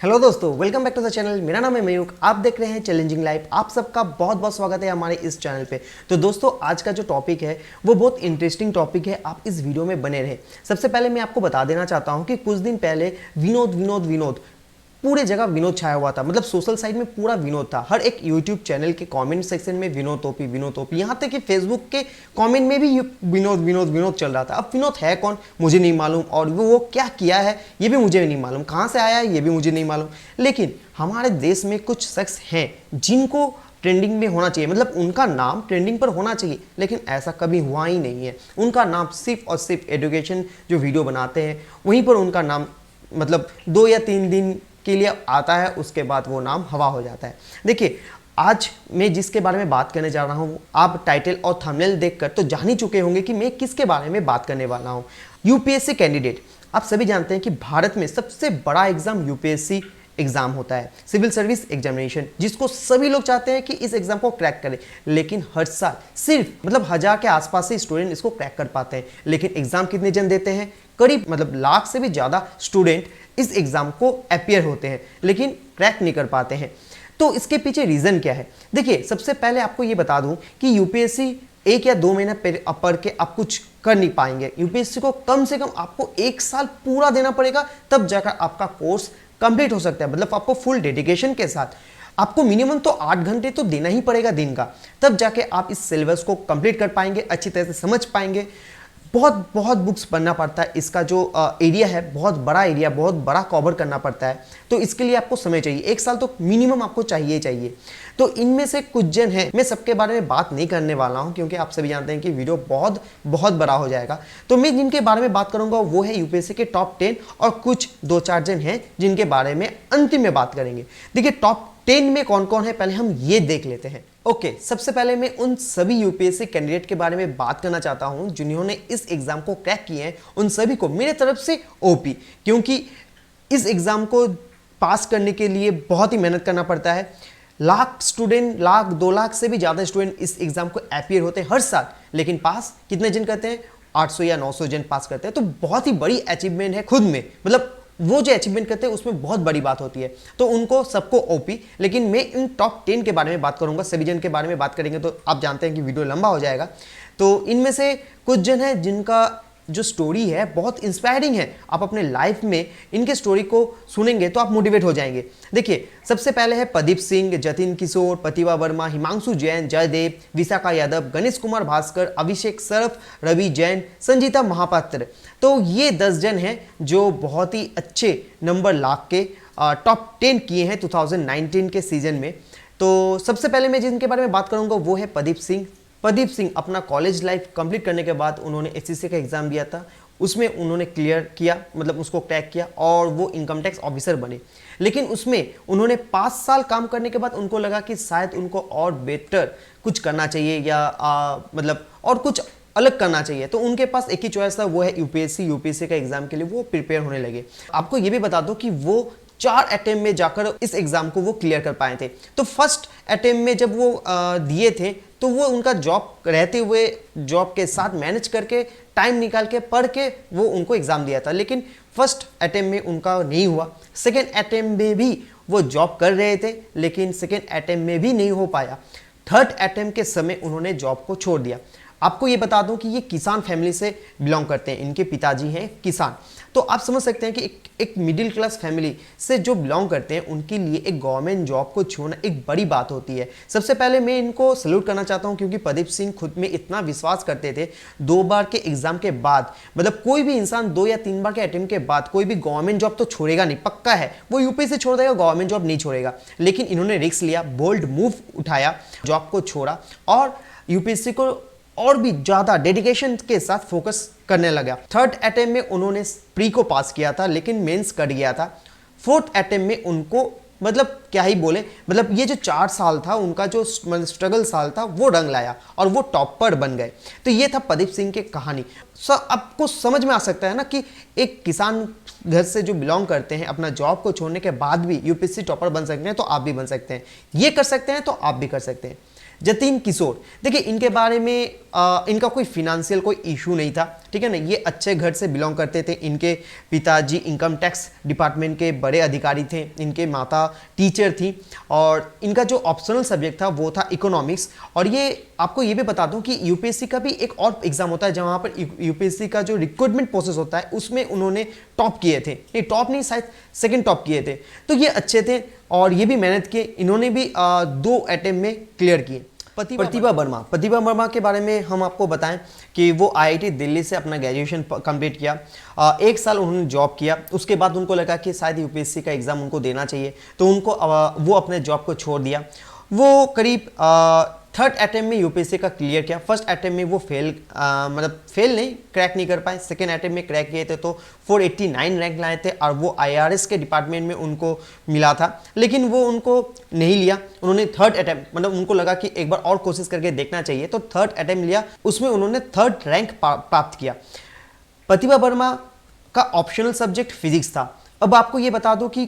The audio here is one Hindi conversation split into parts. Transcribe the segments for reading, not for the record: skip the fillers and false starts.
हेलो दोस्तों, welcome back to the channel. मेरा नाम है मयूक, आप देख रहे हैं चैलेंजिंग लाइफ। आप सबका बहुत बहुत स्वागत है हमारे इस चैनल पे। तो दोस्तों, आज का जो टॉपिक है वो बहुत इंटरेस्टिंग टॉपिक है, आप इस वीडियो में बने रहे। सबसे पहले मैं आपको बता देना चाहता हूँ कि कुछ दिन पहले विनोद पूरे जगह विनोद छाया हुआ था। मतलब सोशल साइट में पूरा विनोद था। हर एक यूट्यूब चैनल के कमेंट सेक्शन में विनोद टोपी, यहाँ तक कि फेसबुक के कमेंट में भी विनोद चल रहा था। अब विनोद है कौन मुझे नहीं मालूम, और वो क्या किया है ये भी मुझे नहीं मालूम, कहाँ से आया है ये भी मुझे नहीं मालूम। लेकिन हमारे देश में कुछ शख्स हैं जिनको ट्रेंडिंग में होना चाहिए, मतलब उनका नाम ट्रेंडिंग पर होना चाहिए, लेकिन ऐसा कभी हुआ ही नहीं है। उनका नाम सिर्फ और सिर्फ एजुकेशन जो वीडियो बनाते हैं वहीं पर उनका नाम मतलब 2 या 3 दिन के लिए आता है, उसके बाद वो नाम हवा हो जाता है। देखिए, आज मैं जिसके बारे में बात करने जा रहा हूँ, आप टाइटल और थंबनेल देखकर तो जान ही चुके होंगे कि मैं किसके बारे में बात करने वाला हूँ। UPSC candidate. आप सभी जानते हैं कि भारत में सबसे बड़ा एग्जाम यूपीएससी एग्जाम होता है, सिविल सर्विस एग्जामिनेशन, जिसको सभी लोग चाहते हैं कि इस एग्जाम को क्रैक करें। लेकिन हर साल सिर्फ मतलब 1000 के आसपास से स्टूडेंट इसको क्रैक कर पाते हैं। लेकिन एग्जाम कितने जन देते हैं? करीब मतलब लाख से भी ज़्यादा स्टूडेंट इस एग्जाम को अपीयर होते हैं, लेकिन क्रैक नहीं कर पाते हैं। तो इसके पीछे रीज़न क्या है? देखिए, सबसे पहले आपको ये बता दूं कि यूपीएससी 1 या 2 महीना पढ़ के आप कुछ कर नहीं पाएंगे। यूपीएससी को कम से कम आपको 1 साल पूरा देना पड़ेगा, तब जाकर आपका कोर्स कंप्लीट हो सकता है। मतलब आपको फुल डेडिकेशन के साथ आपको मिनिमम तो 8 घंटे तो देना ही पड़ेगा दिन का, तब जाके आप इस सिलेबस को कंप्लीट कर पाएंगे, अच्छी तरह से समझ पाएंगे। बहुत बुक्स पढ़ना पड़ता है। इसका जो एरिया है बहुत बड़ा एरिया, बहुत बड़ा कवर करना पड़ता है। तो इसके लिए आपको समय चाहिए, 1 साल तो मिनिमम आपको चाहिए। तो इनमें से कुछ जन हैं, मैं सबके बारे में बात नहीं करने वाला हूं क्योंकि आप सभी जानते हैं कि वीडियो बहुत बड़ा हो जाएगा। तो मैं जिनके बारे में बात करूंगा वो है यूपीएससी के टॉप 10, और कुछ 2-4 जन हैं जिनके बारे में अंतिम में बात करेंगे। देखिए, टॉप 10 में कौन कौन है पहले हम ये देख लेते हैं। ओके, सबसे पहले मैं उन सभी यूपीएससी कैंडिडेट के बारे में बात करना चाहता हूं जिन्होंने इस एग्जाम को क्रैक किए हैं। उन सभी को मेरे तरफ से ओपी, क्योंकि इस एग्जाम को पास करने के लिए बहुत ही मेहनत करना पड़ता है। लाख स्टूडेंट, 2 लाख से भी ज़्यादा स्टूडेंट इस एग्जाम को अपीयर होते हैं हर साल, लेकिन पास कितने जन करते हैं? 800 या 900 जन पास करते हैं। तो बहुत ही बड़ी अचीवमेंट है खुद में, मतलब वो जो अचीवमेंट करते हैं उसमें बहुत बड़ी बात होती है। तो उनको सबको ओपी। लेकिन मैं इन टॉप 10 के बारे में बात करूंगा, सभी जन के बारे में बात करेंगे तो आप जानते हैं कि वीडियो लंबा हो जाएगा। तो इनमें से कुछ जन हैं जिनका जो स्टोरी है बहुत इंस्पायरिंग है। आप अपने लाइफ में इनके स्टोरी को सुनेंगे तो आप मोटिवेट हो जाएंगे। देखिए, सबसे पहले है प्रदीप सिंह, जतिन किशोर, प्रतिभा वर्मा, हिमांशु जैन, जयदेव, विशाखा यादव, गणेश कुमार भास्कर, अभिषेक सरफ, रवि जैन, संजीता महापात्र। तो ये 10 जन हैं जो बहुत ही अच्छे नंबर लाख के टॉप 10 किए हैं 2019 के सीजन में। तो सबसे पहले मैं जिनके बारे में बात करूंगा वो है प्रदीप सिंह अपना कॉलेज लाइफ कंप्लीट करने के बाद उन्होंने एसएससी का एग्जाम दिया था, उसमें उन्होंने क्लियर किया, मतलब उसको क्रैक किया और वो इनकम टैक्स ऑफिसर बने। लेकिन उसमें उन्होंने 5 साल काम करने के बाद उनको लगा कि शायद उनको और बेटर कुछ करना चाहिए या मतलब और कुछ अलग करना चाहिए। तो उनके पास एक ही चॉइस था, वो है यूपीएससी का एग्जाम के लिए वो प्रिपेयर होने लगे। आपको ये भी बता दो कि वो 4 अटेम्प्ट में जाकर इस एग्जाम को वो क्लियर कर पाए थे। तो फर्स्ट अटेम्प्ट में जब वो दिए थे तो वो उनका जॉब रहते हुए जॉब के साथ मैनेज करके टाइम निकाल के पढ़ के वो उनको एग्जाम दिया था। लेकिन फर्स्ट अटेम्प्ट में उनका नहीं हुआ। सेकेंड अटेम्प्ट में भी वो जॉब कर रहे थे, लेकिन सेकेंड अटेम्प्ट में भी नहीं हो पाया। थर्ड अटेम्प्ट के समय उन्होंने जॉब को छोड़ दिया। आपको ये बता दूं कि ये किसान फैमिली से बिलोंग करते हैं, इनके पिताजी हैं किसान। तो आप समझ सकते हैं कि एक मिडिल क्लास फैमिली से जो बिलोंग करते हैं उनके लिए एक गवर्नमेंट जॉब को छोड़ना एक बड़ी बात होती है। सबसे पहले मैं इनको सैल्यूट करना चाहता हूं क्योंकि प्रदीप सिंह खुद में इतना विश्वास करते थे। 2 बार के एग्जाम के बाद, मतलब कोई भी इंसान 2 या 3 बार के अटेम्प्ट के बाद कोई भी गवर्नमेंट जॉब तो छोड़ेगा नहीं, पक्का है वो यूपीएससी छोड़ देगा, गवर्नमेंट जॉब नहीं छोड़ेगा। लेकिन इन्होंने रिस्क लिया, बोल्ड मूव उठाया, जॉब को छोड़ा और यूपीएससी को और भी ज़्यादा डेडिकेशन के साथ फोकस करने लगा। थर्ड अटेम्प्ट में उन्होंने प्री को पास किया था, लेकिन मेंस कट गया था। फोर्थ अटेम्प्ट में उनको मतलब क्या ही बोले, मतलब ये जो 4 साल था उनका जो स्ट्रगल साल था वो रंग लाया और वो टॉपर बन गए। तो ये था प्रदीप सिंह की कहानी। आपको समझ में आ सकता है ना कि एक किसान घर से जो बिलोंग करते हैं अपना जॉब को छोड़ने के बाद भी यूपीएससी टॉपर बन सकते हैं, तो आप भी बन सकते हैं। ये कर सकते हैं तो आप भी कर सकते हैं। जतिन किशोर, देखिए इनके बारे में इनका कोई फिनेंशियल कोई इशू नहीं था, ठीक है ना। ये अच्छे घर से बिलोंग करते थे। इनके पिताजी इनकम टैक्स डिपार्टमेंट के बड़े अधिकारी थे, इनके माता टीचर थी, और इनका जो ऑप्शनल सब्जेक्ट था वो था इकोनॉमिक्स। और ये आपको ये भी बता दूं कि यूपीएससी का भी एक और एग्जाम होता है जहां पर यूपीएससी का जो रिक्रूटमेंट प्रोसेस होता है उसमें उन्होंने टॉप किए थे, ये टॉप नहीं शायद सेकंड टॉप किए थे। तो ये अच्छे थे और ये भी मेहनत किए, इन्होंने भी 2 अटेम्प्ट में क्लियर किए। प्रतिभा वर्मा के बारे में हम आपको बताएं कि वो आईआईटी दिल्ली से अपना ग्रेजुएशन कंप्लीट किया। 1 साल उन्होंने जॉब किया, उसके बाद उनको लगा कि शायद यूपीएससी का एग्ज़ाम उनको देना चाहिए, तो वो अपने जॉब को छोड़ दिया। वो करीब 3rd अटेम्प्ट में यूपीएससी का क्लियर किया। 1st अटेम्प्ट में वो फेल नहीं, क्रैक नहीं कर पाए। 2nd अटेम्प्ट में क्रैक किए थे तो 489 रैंक लाए थे और वो आईआरएस के डिपार्टमेंट में उनको मिला था, लेकिन वो उनको नहीं लिया। उन्होंने 3rd अटेम्प्ट उनको लगा कि एक बार और कोशिश करके देखना चाहिए, तो 3rd अटेम्प्ट लिया, उसमें उन्होंने 3rd रैंक प्राप्त किया। प्रतिभा वर्मा का ऑप्शनल सब्जेक्ट फिजिक्स था। अब आपको ये बता दो कि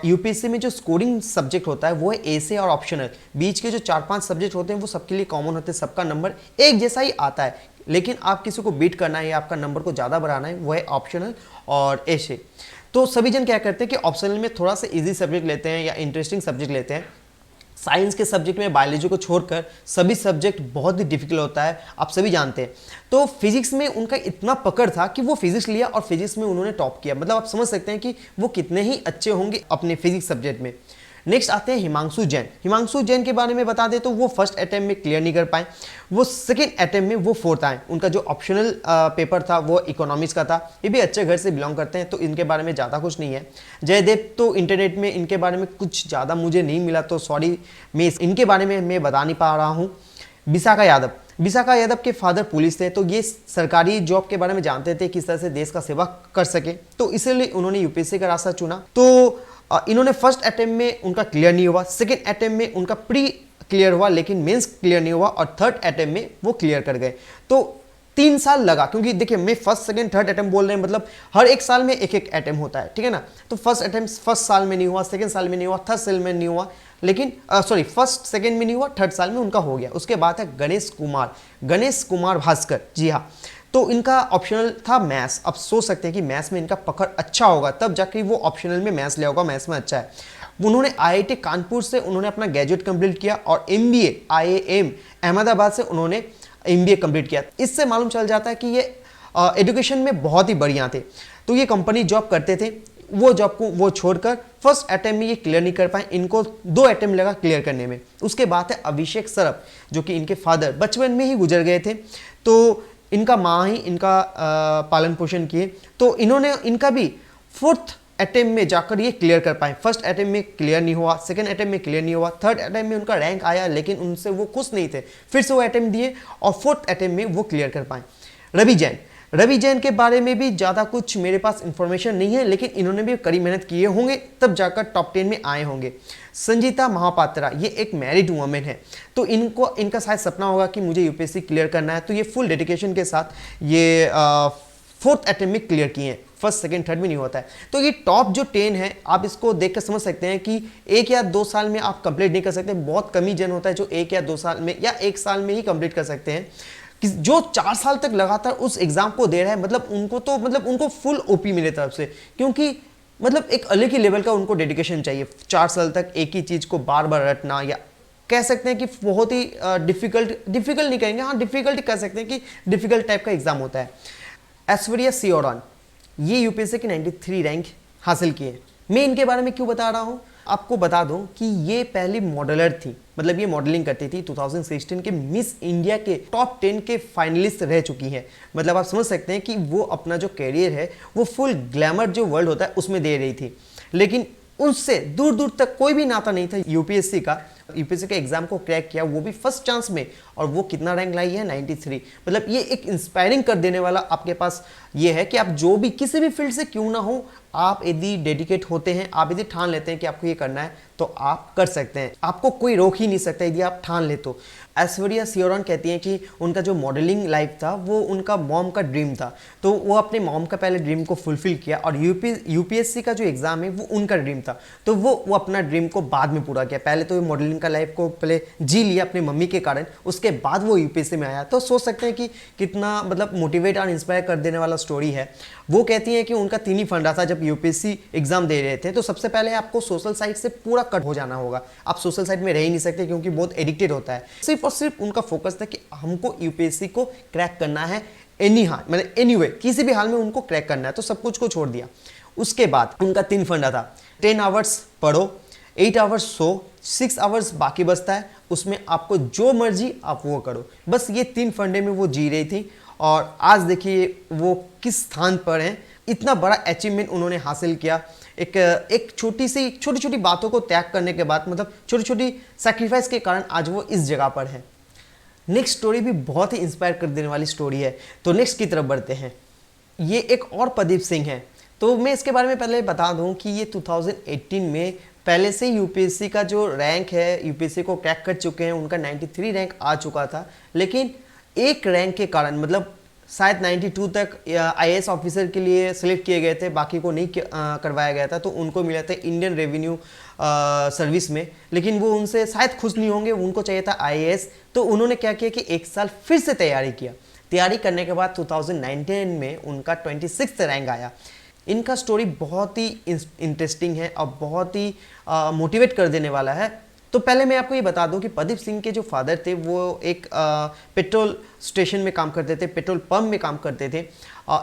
यूपीएससी में जो स्कोरिंग सब्जेक्ट होता है वो है एसे और ऑप्शनल, बीच के जो 4-5 सब्जेक्ट होते हैं वो सबके लिए कॉमन होते हैं, सबका नंबर एक जैसा ही आता है, लेकिन आप किसी को बीट करना है या आपका नंबर को ज़्यादा बढ़ाना है वो है ऑप्शनल और एसे। तो सभी जन क्या करते हैं कि ऑप्शनल में थोड़ा सा ईजी सब्जेक्ट लेते हैं या इंटरेस्टिंग सब्जेक्ट लेते हैं। साइंस के सब्जेक्ट में बायोलॉजी को छोड़कर सभी सब्जेक्ट बहुत ही डिफिकल्ट होता है, आप सभी जानते हैं। तो फिजिक्स में उनका इतना पकड़ था कि वो फिजिक्स लिया और फिजिक्स में उन्होंने टॉप किया। मतलब आप समझ सकते हैं कि वो कितने ही अच्छे होंगे अपने फिजिक्स सब्जेक्ट में। नेक्स्ट आते हैं हिमांशु जैन। हिमांशु जैन के बारे में बता दें तो वो 1st अटेम्प्ट में क्लियर नहीं कर पाए, वो 2nd अटेम्प्ट में वो 4th आए। उनका जो ऑप्शनल पेपर था वो इकोनॉमिक्स का था। ये भी अच्छे घर से बिलोंग करते हैं तो इनके बारे में ज़्यादा कुछ नहीं है। जयदेव तो इंटरनेट में इनके बारे में कुछ ज़्यादा मुझे नहीं मिला, तो सॉरी मैं इनके बारे में मैं बता नहीं पा रहा हूँ। विशाखा यादव के फादर पुलिस थे, तो ये सरकारी जॉब के बारे में जानते थे किस तरह से देश का सेवा कर सके, तो इसलिए उन्होंने यूपीएससी का रास्ता चुना। तो इन्होंने 1st अटेम्प्ट में उनका क्लियर नहीं हुआ, 2nd अटेम्प्ट में उनका प्री क्लियर हुआ लेकिन मेंस क्लियर नहीं हुआ, और 3rd अटेम्प्ट में वो क्लियर कर गए। तो 3 साल लगा, क्योंकि देखिए मैं 1st, 2nd, 3rd अटेम्प्ट बोल रहे हैं, मतलब हर एक साल में एक अटेम्प्ट होता है, ठीक है ना। तो 1st अटेम्प्ट 1st साल में नहीं हुआ, 2nd साल में नहीं हुआ, 3rd साल में नहीं हुआ, लेकिन 1st, 2nd में नहीं हुआ, 3rd साल में उनका हो गया। उसके बाद है गणेश कुमार भास्कर, जी हाँ, तो इनका ऑप्शनल था मैथ्स। अब सोच सकते हैं कि मैथ्स में इनका पकड़ अच्छा होगा, तब जाके वो ऑप्शनल में मैथ्स ले होगा, मैथ्स में अच्छा है। उन्होंने आईआईटी कानपुर से उन्होंने अपना ग्रेजुएट कंप्लीट किया और एमबीए आईआईएम अहमदाबाद से उन्होंने एमबीए कंप्लीट किया। इससे मालूम चल जाता है कि ये एजुकेशन में बहुत ही बढ़िया थे। तो ये कंपनी जॉब करते थे, वो जॉब को वो छोड़कर 1st अटेम्प्ट में ये क्लियर नहीं कर पाए, इनको 2 अटेम्प्ट लगा क्लियर करने में। उसके बाद है अभिषेक सरफ, जो कि इनके फादर बचपन में ही गुजर गए थे, तो इनका माँ ही इनका पालन पोषण किए। तो इनका भी 4th अटेम्प्ट में जाकर ये क्लियर कर पाए। 1st अटेम्प्ट में क्लियर नहीं हुआ, 2nd अटेम्प्ट में क्लियर नहीं हुआ, 3rd अटेम्प्ट में उनका रैंक आया, लेकिन उनसे वो खुश नहीं थे, फिर से वो अटेम्प्ट दिए और 4th अटेम्प्ट में वो क्लियर कर पाए। रवि जैन के बारे में भी ज़्यादा कुछ मेरे पास इंफॉर्मेशन नहीं है, लेकिन इन्होंने भी कड़ी मेहनत किए होंगे तब जाकर टॉप 10 में आए होंगे। संजीता महापात्रा, ये एक मैरिड वुमेन है, तो इनका शायद सपना होगा कि मुझे यूपीएससी क्लियर करना है, तो ये फुल डेडिकेशन के साथ ये 4th अटेम्प्ट में क्लियर किए हैं। 1st, 2nd, 3rd में नहीं होता है। तो ये टॉप जो 10 है, आप इसको देख कर समझ सकते हैं कि 1 या 2 साल में आप कंप्लीट नहीं कर सकते। बहुत कम ही जन होता है जो 1 या 2 साल में या 1 साल में ही कंप्लीट कर सकते हैं। जो 4 साल तक लगातार उस एग्जाम को दे रहा है, मतलब उनको फुल ओपी मेरे तरफ से, क्योंकि मतलब एक अलग ही लेवल का उनको डेडिकेशन चाहिए। 4 साल तक एक ही चीज को बार बार रटना, या कह सकते हैं कि बहुत ही डिफिकल्ट नहीं कहेंगे, हाँ डिफिकल्ट कह सकते हैं कि डिफिकल्ट टाइप का एग्जाम होता है। ऐश्वर्या सियोरन, ये यूपीएससी की 93 रैंक हासिल किए। मैं इनके बारे में क्यों बता रहा हूँ, आपको बता दूं कि ये पहली मॉडलर थी, मतलब ये मॉडलिंग करती थी। 2016 के मिस इंडिया के टॉप 10 के फाइनलिस्ट रह चुकी है। मतलब आप समझ सकते हैं कि वो अपना जो कैरियर है वो फुल ग्लैमर जो वर्ल्ड होता है उसमें दे रही थी, लेकिन उससे दूर दूर तक कोई भी नाता नहीं था यूपीएससी का। यूपीएससी के एग्जाम को क्रैक किया, वो भी 1st चांस में, और वो कितना रैंक लाई है 93। मतलब ये एक इंस्पायरिंग कर देने वाला आपके पास ये है कि आप जो भी किसी भी फील्ड से क्यों ना हो, आप यदि डेडिकेट होते हैं, आप यदि ठान लेते हैं कि आपको ये करना है, तो आप कर सकते हैं, आपको कोई रोक ही नहीं सकता यदि आप ठान ले तो। ऐश्वर्या सियोरन कहती हैं कि उनका जो मॉडलिंग लाइफ था वो उनका मॉम का ड्रीम था, तो वो अपने मॉम का पहले ड्रीम को फुलफिल किया, और यूपीएससी का जो एग्जाम है वो उनका ड्रीम था, तो वो अपना ड्रीम को बाद में पूरा किया। पहले तो वो मॉडलिंग का लाइफ को पहले जी लिया अपनी मम्मी के कारण, उसके बाद वो यूपीएससी में आया। तो सोच सकते हैं कि कितना मतलब मोटिवेट और इंस्पायर कर देने वाला स्टोरी है। वो कहती हैं कि उनका 3 ही फंडा था जब यूपीएससी एग्जाम दे रहे थे। तो सबसे पहले आपको सोशल साइट से पूरा कट हो जाना होगा। आप सोशल साइट में रह ही नहीं सकते क्योंकि बहुत एडिक्टेड होता है। सिर्फ और सिर्फ उनका फोकस था कि हमको यूपीएससी को क्रैक करना है, मतलब एनीवे किसी भी हाल में उनको क्रैक करना है। तो सब कुछ को छोड़ दिया। उसके बाद उनका 3 फंडा था, 10 आवर्स पढ़ो, 8 आवर्स सो, 6 आवर्स बाकी बचता है, उसमें आपको जो मर्जी आप वो करो। बस ये 3 फंडे में वो जी रही थी और आज देखिए वो किस स्थान पर हैं। इतना बड़ा अचीवमेंट उन्होंने हासिल किया। एक छोटी छोटी बातों को त्याग करने के बाद, मतलब छोटी छोटी सैक्रिफाइस के कारण आज वो इस जगह पर है। नेक्स्ट स्टोरी भी बहुत ही इंस्पायर कर देने वाली स्टोरी है। तो नेक्स्ट की तरफ बढ़ते हैं। ये एक और प्रदीप सिंह है। तो मैं इसके बारे में पहले बता दूं कि ये 2018 में पहले से यूपीएससी का जो रैंक है, यूपीएससी को क्रैक कर चुके हैं। उनका 93 रैंक आ चुका था, लेकिन एक रैंक के कारण, मतलब शायद 92 तक आईएएस ऑफिसर के लिए सिलेक्ट किए गए थे, बाकी को नहीं करवाया गया था। तो उनको मिला था इंडियन रेवेन्यू सर्विस में, लेकिन वो उनसे शायद खुश नहीं होंगे, उनको चाहिए था आईएएस। तो उन्होंने क्या किया कि एक साल फिर से तैयारी किया। तैयारी करने के बाद 2019 में उनका 26th रैंक आया। इनका स्टोरी बहुत ही इंटरेस्टिंग है और बहुत ही मोटिवेट कर देने वाला है। तो पहले मैं आपको ये बता दूं कि प्रदीप सिंह के जो फादर थे वो एक पेट्रोल स्टेशन में काम करते थे, पेट्रोल पंप में काम करते थे।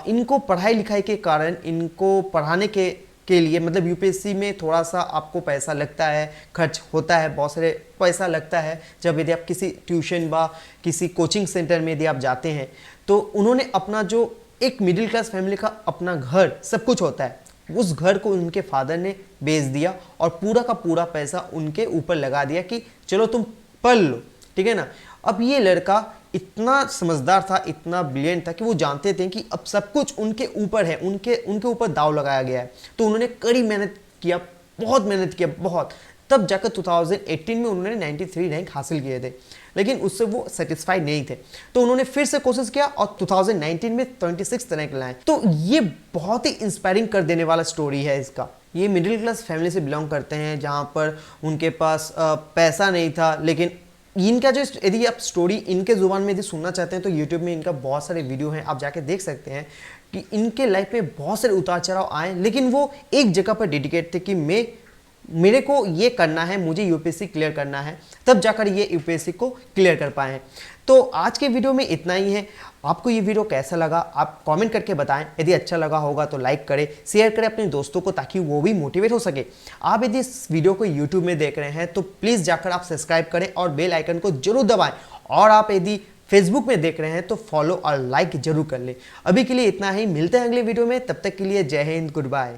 इनको पढ़ाई लिखाई के कारण, इनको पढ़ाने के लिए, मतलब यूपीएससी में थोड़ा सा आपको पैसा लगता है, खर्च होता है, बहुत सारे पैसा लगता है जब यदि आप किसी ट्यूशन व किसी कोचिंग सेंटर में यदि आप जाते हैं। तो उन्होंने अपना जो एक मिडिल क्लास फैमिली का अपना घर, सब कुछ होता है, उस घर को उनके फादर ने बेच दिया और पूरा का पूरा पैसा उनके ऊपर लगा दिया कि चलो तुम पढ़ लो, ठीक है ना। अब ये लड़का इतना समझदार था, इतना ब्रिलियंट था कि वो जानते थे कि अब सब कुछ उनके ऊपर है, उनके ऊपर दाव लगाया गया है। तो उन्होंने कड़ी मेहनत किया, बहुत मेहनत किया, बहुत। तब जाकर 2018 में उन्होंने 93 रैंक हासिल किए थे, लेकिन उससे वो सेटिस्फाइड नहीं थे। तो उन्होंने फिर से कोशिश किया और 2019 में 26th रैंक लाए। तो ये बहुत ही इंस्पायरिंग कर देने वाला स्टोरी है इसका। ये मिडिल क्लास फैमिली से बिलोंग करते हैं जहाँ पर उनके पास पैसा नहीं था, लेकिन इनका जो, यदि आप स्टोरी इनके ज़ुबान में यदि सुनना चाहते हैं तो यूट्यूब में इनका बहुत सारे वीडियो हैं, आप जाके देख सकते हैं कि इनके लाइफ में बहुत सारे उतार चढ़ाव आए, लेकिन वो एक जगह पर डेडिकेट थे कि मेरे को ये करना है, मुझे यूपीएससी क्लियर करना है। तब जाकर ये यूपीएससी को क्लियर कर पाए हैं। तो आज के वीडियो में इतना ही है। आपको ये वीडियो कैसा लगा आप कमेंट करके बताएं। यदि अच्छा लगा होगा तो लाइक करें, शेयर करें अपने दोस्तों को, ताकि वो भी मोटिवेट हो सके। आप यदि इस वीडियो को यूट्यूब में देख रहे हैं तो प्लीज़ जाकर आप सब्सक्राइब करें और बेल आइकन को जरूर दबाएं। और आप यदि फेसबुक में देख रहे हैं तो फॉलो और लाइक जरूर कर लें। अभी के लिए इतना ही, मिलते हैं अगले वीडियो में। तब तक के लिए जय हिंद, गुड बाय।